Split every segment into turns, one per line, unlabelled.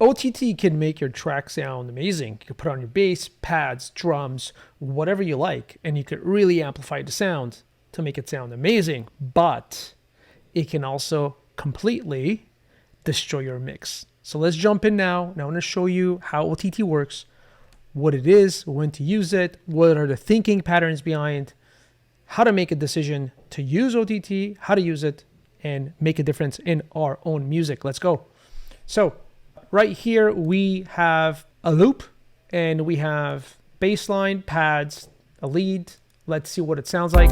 OTT can make your track sound amazing. You can put on your bass, pads, drums, whatever you like, and you could really amplify the sound to make it sound amazing. But it can also completely destroy your mix. So let's jump in now. Now I want to show you how OTT works, what it is, when to use it, what are the thinking patterns behind, how to make a decision to use OTT, how to use it, and make a difference in our own music. Let's go. So right here, we have a loop and we have bass line, pads, a lead. Let's see what it sounds like.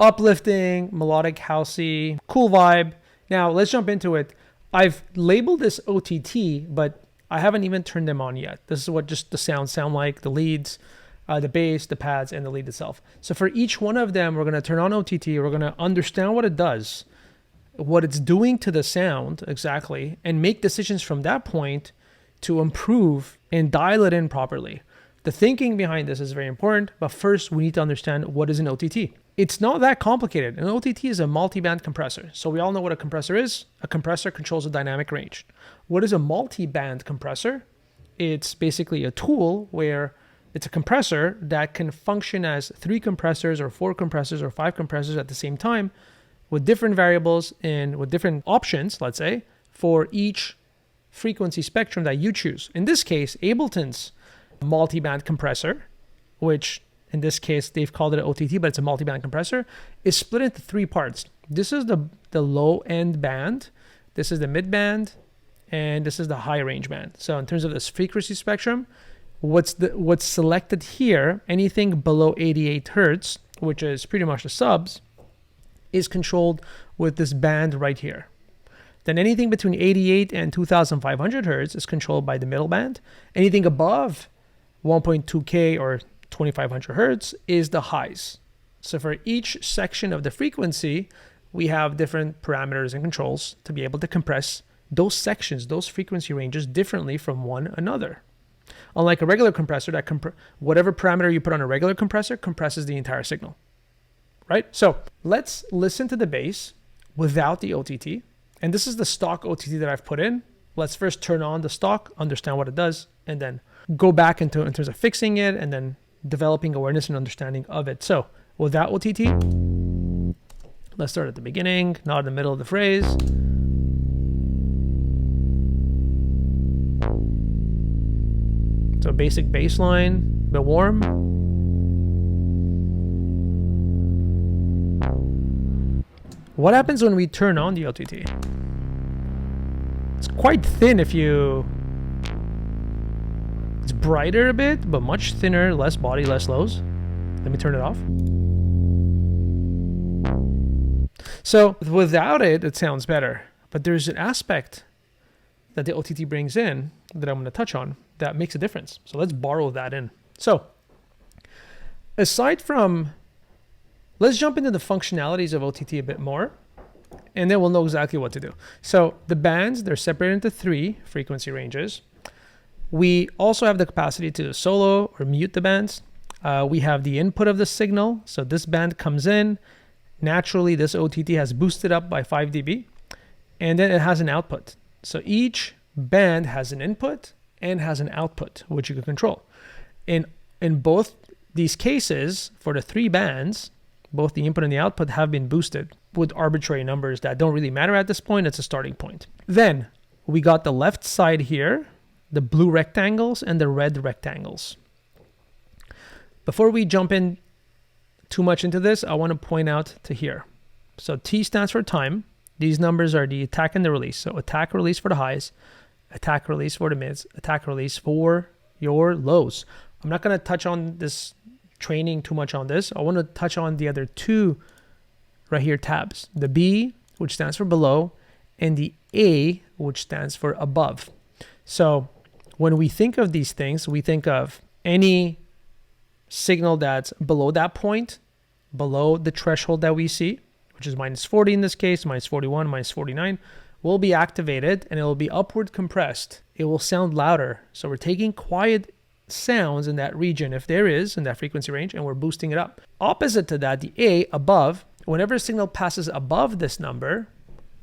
Uplifting, melodic, housey, cool vibe. Now let's jump into it. I've labeled this OTT, but I haven't even turned them on yet. This is what just the sounds sound like, the leads, the bass, the pads, and the lead itself. So for each one of them, we're going to turn on OTT. We're going to understand what it does, what it's doing to the sound exactly, and make decisions from that point to improve and dial it in properly. The thinking behind this is very important, but first we need to understand what is an OTT. It's not that complicated. An OTT is a multiband compressor. So we all know what a compressor is. A compressor controls a dynamic range. What is a multiband compressor? It's basically a tool where it's a compressor that can function as 3 compressors or 4 compressors or 5 compressors at the same time with different variables and with different options, let's say, for each frequency spectrum that you choose. In this case, Ableton's multiband compressor, which in this case they've called it an OTT, but it's a multiband compressor, is split into 3 parts. This is the low end band, this is the mid band, and this is the high range band. So in terms of this frequency spectrum, what's selected here, anything below 88 hertz, which is pretty much the subs, is controlled with this band right here. Then anything between 88 and 2500 hertz is controlled by the middle band. Anything above 1.2K or 2500 hertz is the highs. So for each section of the frequency, we have different parameters and controls to be able to compress those sections, those frequency ranges differently from one another. Unlike a regular compressor, that whatever parameter you put on a regular compressor compresses the entire signal, right? So let's listen to the bass without the OTT. And this is the stock OTT that I've put in. Let's first turn on the stock, understand what it does, and then go back into in terms of fixing it and then developing awareness and understanding of it. So without OTT, let's start at the beginning, not in the middle of the phrase. So basic bass line, a bit warm. What happens when we turn on the OTT? It's quite thin if you... It's brighter a bit, but much thinner, less body, less lows. Let me turn it off. So without it, it sounds better. But there's an aspect that the OTT brings in that I'm going to touch on that makes a difference. So let's borrow that in. So aside from... Let's jump into the functionalities of OTT a bit more, and then we'll know exactly what to do. So the bands, they're separated into 3 frequency ranges. We also have the capacity to solo or mute the bands. We have the input of the signal. So this band comes in. Naturally, this OTT has boosted up by 5 dB, and then it has an output. So each band has an input and has an output, which you can control. In both these cases, for the 3 bands, both the input and the output have been boosted with arbitrary numbers that don't really matter at this point. It's a starting point. Then we got the left side here, the blue rectangles and the red rectangles. Before we jump in too much into this, I want to point out to here. So T stands for time. These numbers are the attack and the release. So attack release for the highs, attack release for the mids, attack release for your lows. I'm not going to touch on this training too much on this. I want to touch on the other 2 right here tabs. The B, which stands for below, and the A, which stands for above. So when we think of these things, we think of any signal that's below that point, below the threshold that we see, which is -40 in this case, -41, -49. will be activated and it will be upward compressed. It will sound louder. So we're taking quiet sounds in that region, if there is, in that frequency range, and we're boosting it up. Opposite to that, the A above, whenever a signal passes above this number,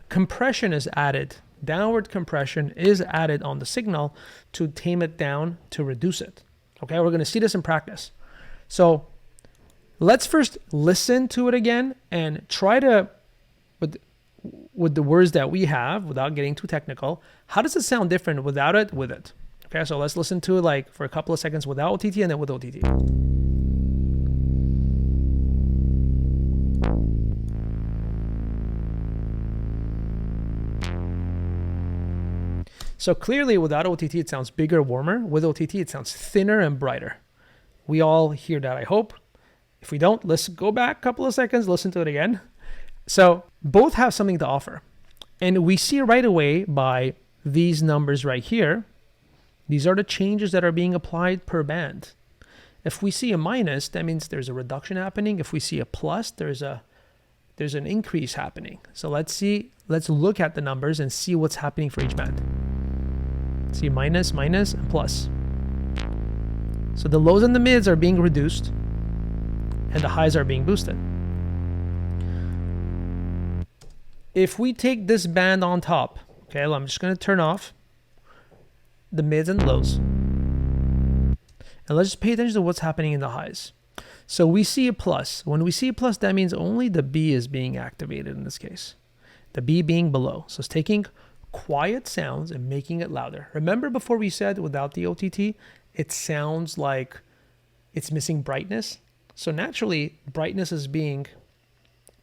compression is added. Downward compression is added on the signal to tame it down, to reduce it. Okay, we're going to see this in practice. So let's first listen to it again and try to, with the words that we have, without getting too technical, how does it sound different without it, with it? Okay, so let's listen to it like for a couple of seconds without OTT and then with OTT. So clearly without OTT it sounds bigger, warmer. With OTT it sounds thinner and brighter. We all hear that, I hope. If we don't, let's go back a couple of seconds, listen to it again. So both have something to offer. And we see right away by these numbers right here, these are the changes that are being applied per band. If we see a minus, that means there's a reduction happening. If we see a plus, there's an increase happening. So let's look at the numbers and see what's happening for each band. See minus, minus, and plus. So the lows and the mids are being reduced and the highs are being boosted. If we take this band on top, okay, I'm just going to turn off the mids and lows. And let's just pay attention to what's happening in the highs. So we see a plus. When we see a plus, that means only the B is being activated in this case. The B being below. So it's taking quiet sounds and making it louder. Remember before we said without the OTT, it sounds like it's missing brightness. So naturally, brightness is being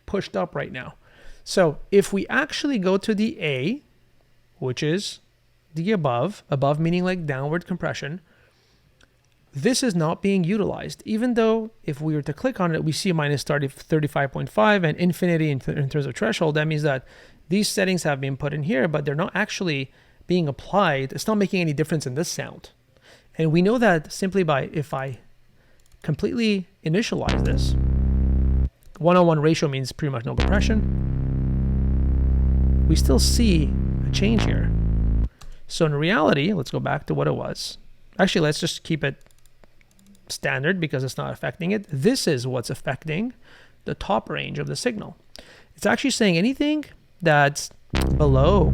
pushed up right now. So if we actually go to the A, which is the above meaning like downward compression, this is not being utilized. Even though if we were to click on it, we see minus 35.5 and infinity in terms of threshold. That means that these settings have been put in here, but they're not actually being applied. It's not making any difference in this sound. And we know that simply by, if I completely initialize this, 1:1 ratio means pretty much no compression. We still see a change here. So in reality, let's go back to what it was. Actually, let's just keep it standard because it's not affecting it. This is what's affecting the top range of the signal. It's actually saying anything that's below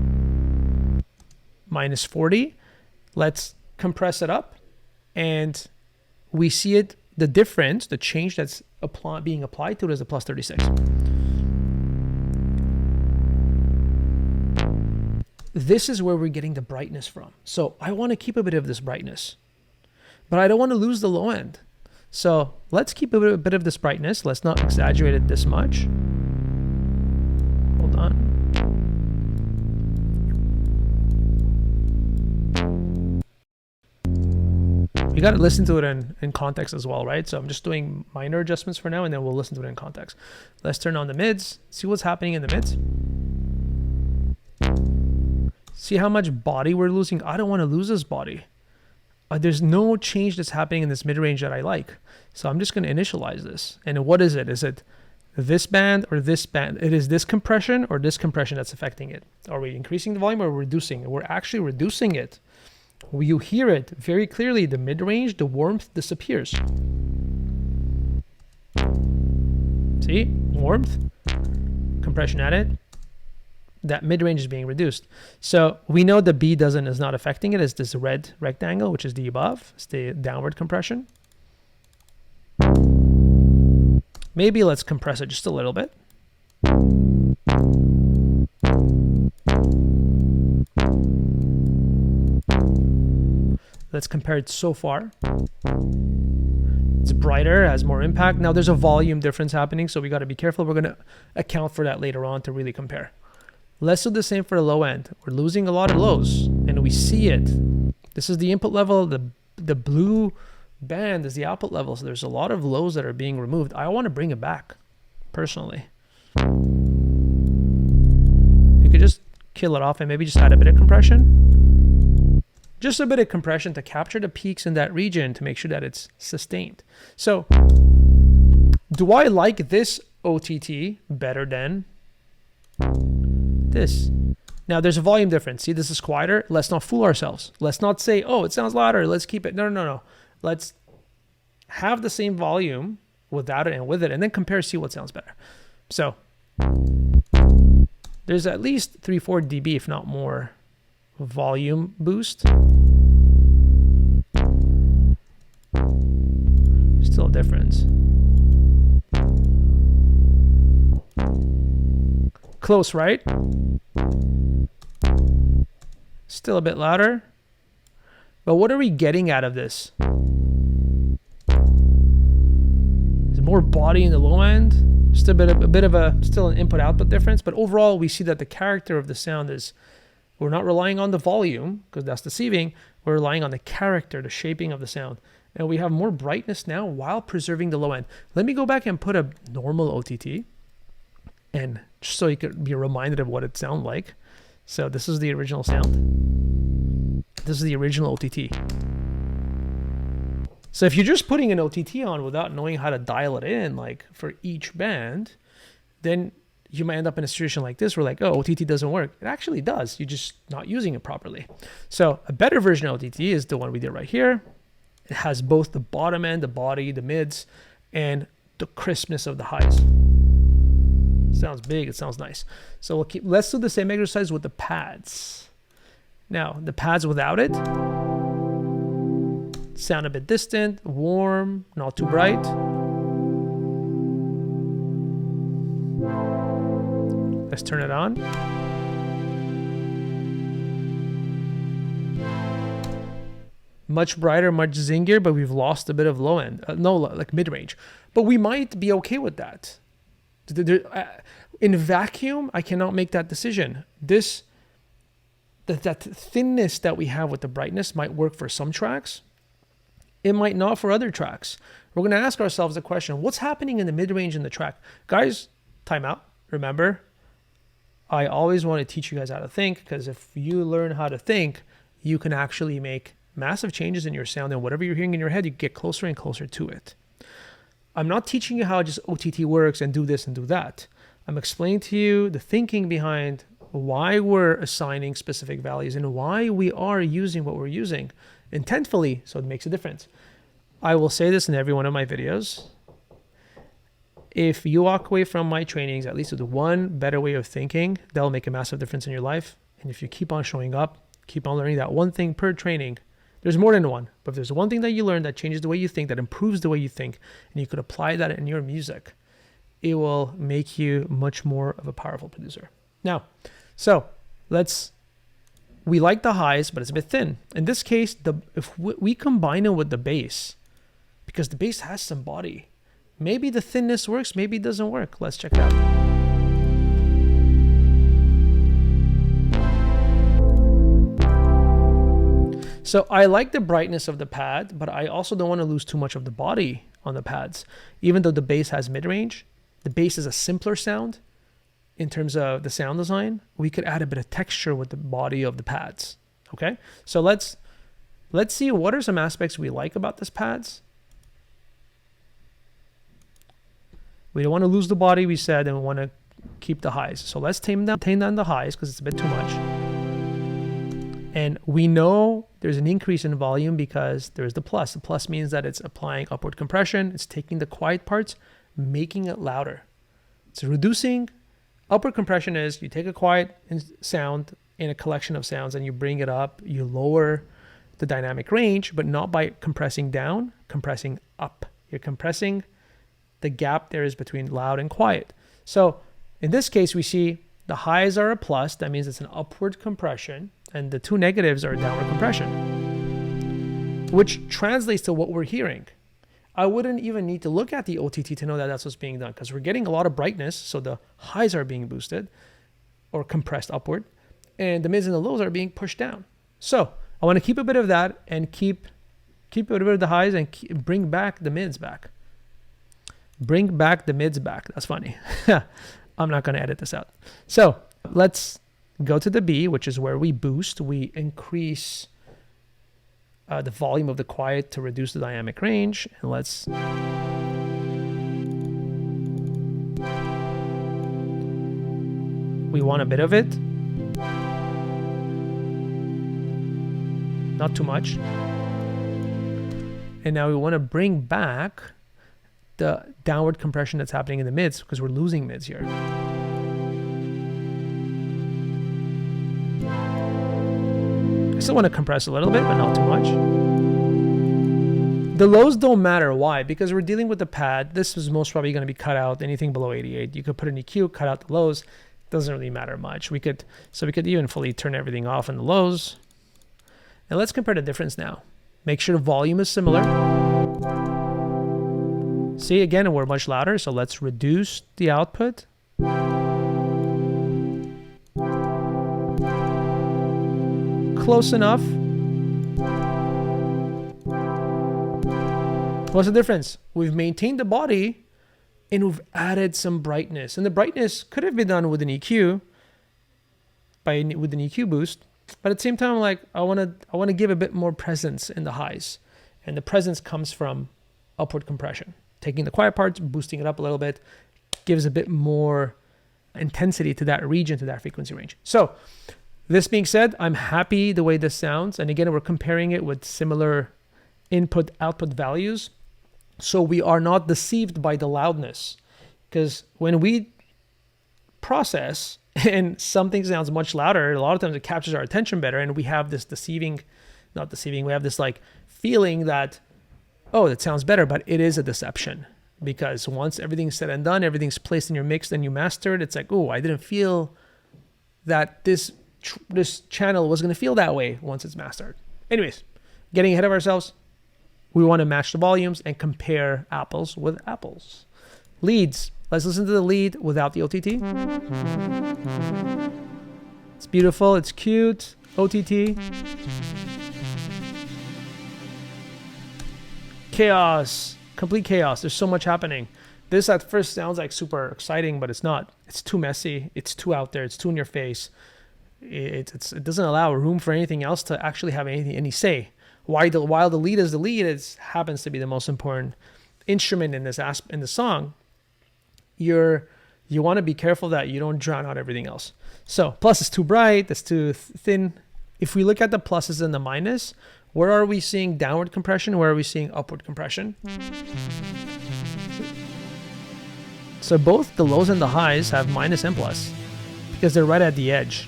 minus 40, let's compress it up, and we see it, the difference, the change that's being applied to it is a plus 36. This is where we're getting the brightness from. So I want to keep a bit of this brightness, but I don't want to lose the low end. So let's keep a bit of this brightness. Let's not exaggerate it this much. Hold on. You got to listen to it in context as well, right? So I'm just doing minor adjustments for now, and then we'll listen to it in context. Let's turn on the mids, see what's happening in the mids. See how much body we're losing? I don't want to lose this body. There's no change that's happening in this mid-range that I like. So I'm just going to initialize this. And what is it? Is it this band or this band? It is this compression or this compression that's affecting it. Are we increasing the volume or reducing it? We're actually reducing it. You hear it very clearly. The mid-range, the warmth disappears. See? Warmth. Compression added. That mid-range is being reduced. So we know the B is not affecting it. It's this red rectangle, which is the above. It's the downward compression. Maybe let's compress it just a little bit. Let's compare it so far. It's brighter, has more impact. Now there's a volume difference happening, so we got to be careful. We're going to account for that later on to really compare. Let's do the same for the low end. We're losing a lot of lows, and we see it. This is the input level. The blue band is the output level, so there's a lot of lows that are being removed. I want to bring it back, personally. You could just kill it off and maybe just add a bit of compression. Just a bit of compression to capture the peaks in that region to make sure that it's sustained. So, do I like this OTT better than this? Now there's a volume difference. See, this is quieter. Let's not fool ourselves. Let's not say, oh, it sounds louder, let's keep it. No. Let's have the same volume without it and with it, and then compare, see what sounds better. So there's at least 3-4 dB, if not more, volume boost. Still a difference. Close, right? Still a bit louder. But what are we getting out of this? Is more body in the low end? Just a bit of still an input-output difference. But overall, we see that the character of the sound is, we're not relying on the volume, because that's deceiving. We're relying on the character, the shaping of the sound. And we have more brightness now while preserving the low end. Let me go back and put a normal OTT, and just so you could be reminded of what it sounded like. So this is the original sound. This is the original OTT. So if you're just putting an OTT on without knowing how to dial it in, like for each band, then you might end up in a situation like this where like, oh, OTT doesn't work. It actually does. You're just not using it properly. So a better version of OTT is the one we did right here. It has both the bottom end, the body, the mids, and the crispness of the highs. Sounds big, it sounds nice. So let's do the same exercise with the pads. Now, the pads without it sound a bit distant, warm, not too bright. Let's turn it on. Much brighter, much zingier, but we've lost a bit of low end, like mid-range. But we might be okay with that. In vacuum, I cannot make that decision. That thinness that we have with the brightness might work for some tracks. It might not for other tracks. We're going to ask ourselves the question, what's happening in the mid-range in the track? Guys, time out. Remember, I always want to teach you guys how to think, because if you learn how to think, you can actually make massive changes in your sound, and whatever you're hearing in your head, you get closer and closer to it. I'm not teaching you how just OTT works and do this and do that. I'm explaining to you the thinking behind why we're assigning specific values and why we are using what we're using intentfully, so it makes a difference. I will say this in every one of my videos. If you walk away from my trainings, at least with one better way of thinking, that'll make a massive difference in your life. And if you keep on showing up, keep on learning that one thing per training, there's more than one, but if there's one thing that you learn that changes the way you think, that improves the way you think, and you could apply that in your music, it will make you much more of a powerful producer. Now, so we like the highs, but it's a bit thin. In this case, if we combine it with the bass, because the bass has some body, maybe the thinness works, maybe it doesn't work. Let's check it out. So I like the brightness of the pad, but I also don't want to lose too much of the body on the pads. Even though the bass has mid-range, the bass is a simpler sound in terms of the sound design. We could add a bit of texture with the body of the pads. Okay, so let's see what are some aspects we like about this pads. We don't want to lose the body, we said, and we want to keep the highs. So let's tame down the highs because it's a bit too much. And we know there's an increase in volume because there's the plus. The plus means that it's applying upward compression. It's taking the quiet parts, making it louder. It's reducing. Upward compression is you take a quiet sound in a collection of sounds and you bring it up. You lower the dynamic range, but not by compressing down, compressing up. You're compressing the gap there is between loud and quiet. So in this case, we see the highs are a plus. That means it's an upward compression. And the two negatives are downward compression, which translates to what we're hearing. I wouldn't even need to look at the OTT to know that that's what's being done, because we're getting a lot of brightness, so the highs are being boosted or compressed upward, and the mids and the lows are being pushed down. So I want to keep a bit of that and keep a bit of the highs and bring back the mids back. Bring back the mids back. That's funny. I'm not going to edit this out. So let's go to the B, which is where we boost. We increase the volume of the quiet to reduce the dynamic range. And let's we want a bit of it. not too much. And now we want to bring back the downward compression that's happening in the mids because we're losing mids here. I still want to compress a little bit, but not too much. The lows don't matter. Why? Because we're dealing with the pad. This is most probably going to be cut out. Anything below 88, you could put an EQ, cut out the lows. Doesn't really matter much. We could even fully turn everything off in the lows. And let's compare the difference now. Make sure the volume is similar. See, again, we're much louder, so let's reduce the output. Close enough. What's the difference? We've maintained the body and we've added some brightness. And the brightness could have been done with an EQ, with an EQ boost. But at the same time, like I want to give a bit more presence in the highs. And the presence comes from upward compression. Taking the quiet parts, boosting it up a little bit, gives a bit more intensity to that region, to that frequency range. So this being said, I'm happy the way this sounds. And again, we're comparing it with similar input-output values. So we are not deceived by the loudness. Because when we process and something sounds much louder, a lot of times it captures our attention better. And we have this we have this like feeling that, oh, that sounds better, but it is a deception. Because once everything's said and done, everything's placed in your mix, then you master it. It's like, oh, I didn't feel that this channel was going to feel that way once it's mastered. Anyways, getting ahead of ourselves. We want to match the volumes and compare apples with apples. Leads. Let's listen to the lead without the OTT. It's beautiful. It's cute. OTT. Chaos. Complete chaos. There's so much happening. This at first sounds like super exciting, but it's not. It's too messy. It's too out there. It's too in your face. It doesn't allow room for anything else to actually have any say. While the lead is the lead, it happens to be the most important instrument in this in the song. You want to be careful that you don't drown out everything else. So plus it's too bright, it's too thin. If we look at the pluses and the minus, where are we seeing downward compression? Where are we seeing upward compression? So both the lows and the highs have minus and plus because they're right at the edge.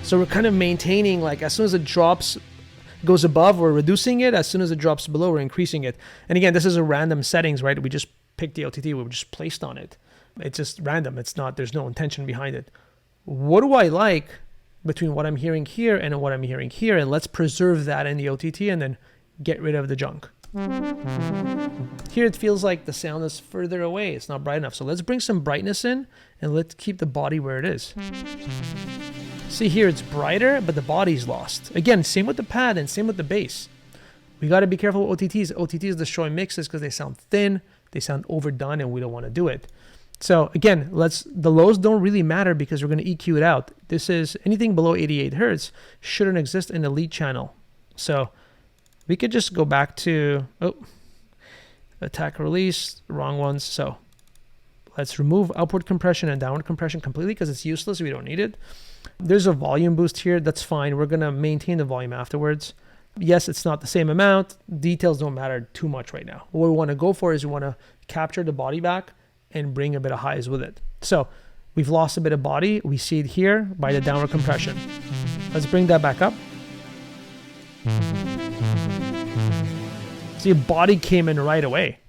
So we're kind of maintaining, like as soon as it goes above, we're reducing it. As soon as it drops below, we're increasing it. And again, this is a random settings, right? We just picked the OTT, we just placed on it. It's just random. There's no intention behind it. What do I like between what I'm hearing here and what I'm hearing here? And let's preserve that in the OTT and then get rid of the junk. Here it feels like the sound is further away. It's not bright enough. So let's bring some brightness in and let's keep the body where it is. See here, it's brighter, but the body's lost. Again, same with the pad and same with the bass. We got to be careful with OTTs. OTTs destroy mixes because they sound thin, they sound overdone, and we don't want to do it. So again, the lows don't really matter because we're going to EQ it out. This is anything below 88 hertz shouldn't exist in the lead channel. So we could just go back to, attack release, wrong ones. So let's remove upward compression and downward compression completely because it's useless. We don't need it. There's a volume boost here. That's fine. We're going to maintain the volume afterwards. Yes, it's not the same amount. Details don't matter too much right now. What we want to go for is we want to capture the body back and bring a bit of highs with it. So we've lost a bit of body. We see it here by the downward compression. Let's bring that back up. See, body came in right away.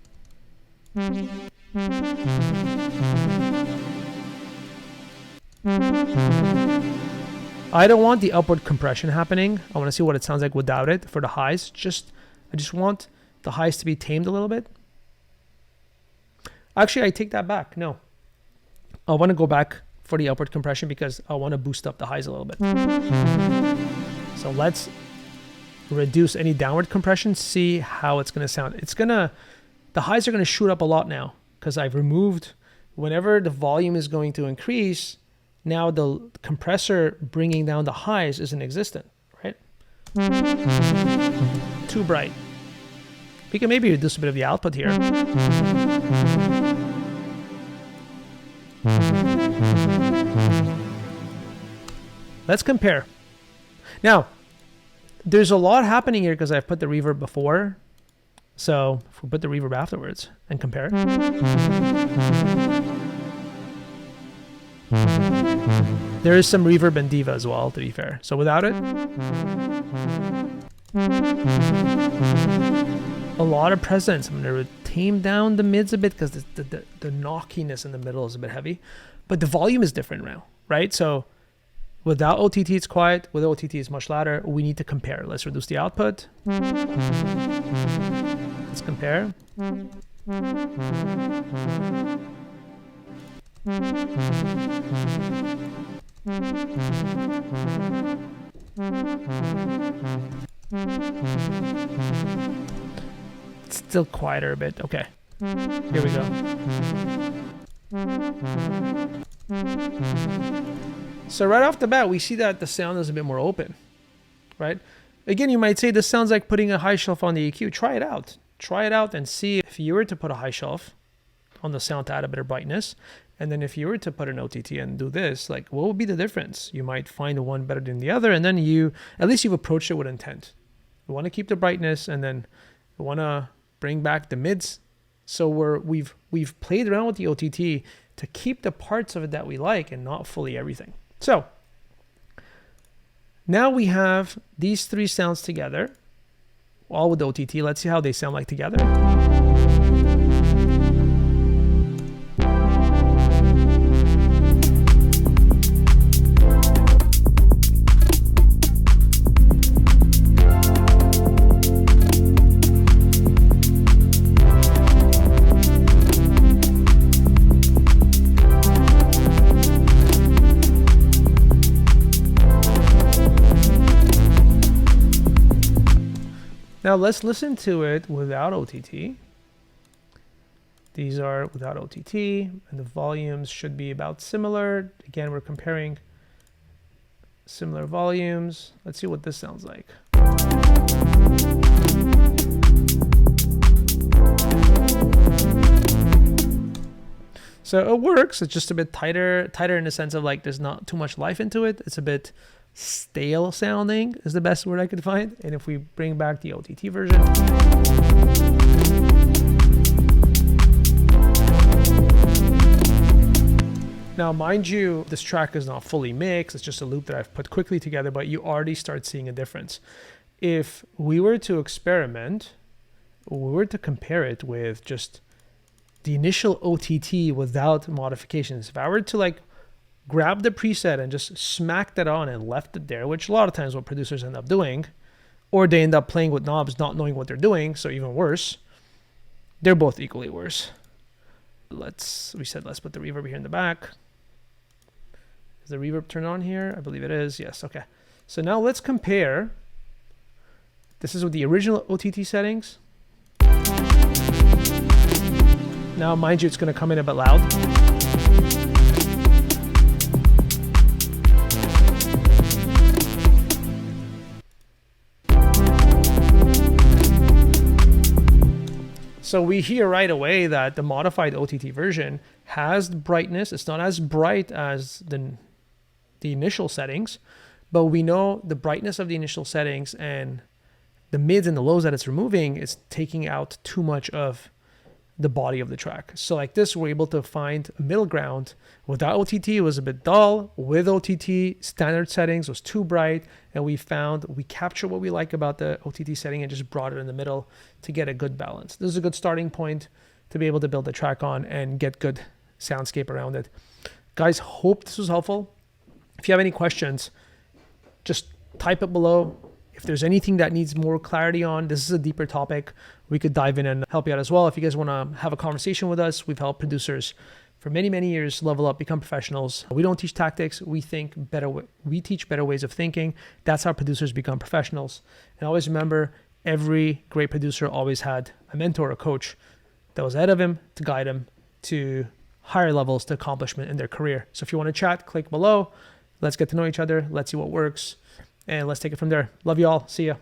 I don't want the upward compression happening. I want to see what it sounds like without it for the highs. I just want the highs to be tamed a little bit. Actually, I take that back. No. I want to go back for the upward compression because I want to boost up the highs a little bit. So let's reduce any downward compression, see how it's going to sound. The highs are going to shoot up a lot now because I've removed, whenever the volume is going to increase, now the compressor bringing down the highs isn't existent, right? Too bright. We can maybe reduce a bit of the output here. Let's compare. Now, there's a lot happening here because I've put the reverb before. So if we put the reverb afterwards and compare. There is some reverb in Diva as well, to be fair. So without it, a lot of presence. I'm going to tame down the mids a bit because the knockiness in the middle is a bit heavy. But the volume is different now, right? So without OTT, it's quiet. With OTT, it's much louder. We need to compare. Let's reduce the output. Let's compare. It's still quieter a bit. Okay. Here we go. So right off the bat, we see that the sound is a bit more open, right? Again, you might say this sounds like putting a high shelf on the EQ. Try it out. Try it out and see if you were to put a high shelf on the sound to add a bit of brightness. And then if you were to put an OTT and do this, like what would be the difference? You might find the one better than the other. And then at least you've approached it with intent. You want to keep the brightness and then you want to bring back the mids. So we've played around with the OTT to keep the parts of it that we like and not fully everything. So now we have these three sounds together, all with the OTT. Let's see how they sound like together. Now let's listen to it without OTT. These are without OTT, and the volumes should be about similar. Again, we're comparing similar volumes. Let's see what this sounds like. So it works. It's just a bit tighter in the sense of like there's not too much life into it. It's a bit stale sounding is the best word I could find. And if we bring back the OTT version, now mind you, this track is not fully mixed. It's just a loop that I've put quickly together, but you already start seeing a difference. If we were to experiment, we were to compare it with just the initial OTT without modifications. If I were to like grab the preset and just smack that on and left it there, which a lot of times what producers end up doing, or they end up playing with knobs not knowing what they're doing, so even worse. They're both equally worse. Let's put the reverb here in the back. Is the reverb turned on here? I believe it is. Yes. Okay. So now let's compare. This is with the original OTT settings. Now, mind you, it's going to come in a bit loud. So we hear right away that the modified OTT version has the brightness. It's not as bright as the initial settings, but we know the brightness of the initial settings and the mids and the lows that it's removing is taking out too much of the body of the track. So like this, we're able to find a middle ground. Without OTT, it was a bit dull. With OTT, standard settings was too bright. And we captured what we like about the OTT setting and just brought it in the middle to get a good balance. This is a good starting point to be able to build the track on and get good soundscape around it. Guys, hope this was helpful. If you have any questions, just type it below. If there's anything that needs more clarity on, this is a deeper topic, we could dive in and help you out as well. If you guys want to have a conversation with us, we've helped producers for many, many years level up, become professionals. We don't teach tactics. We teach better ways of thinking. That's how producers become professionals. And always remember, every great producer always had a mentor, a coach that was ahead of him to guide him to higher levels to accomplishment in their career. So if you want to chat, click below. Let's get to know each other. Let's see what works. And let's take it from there. Love you all. See ya.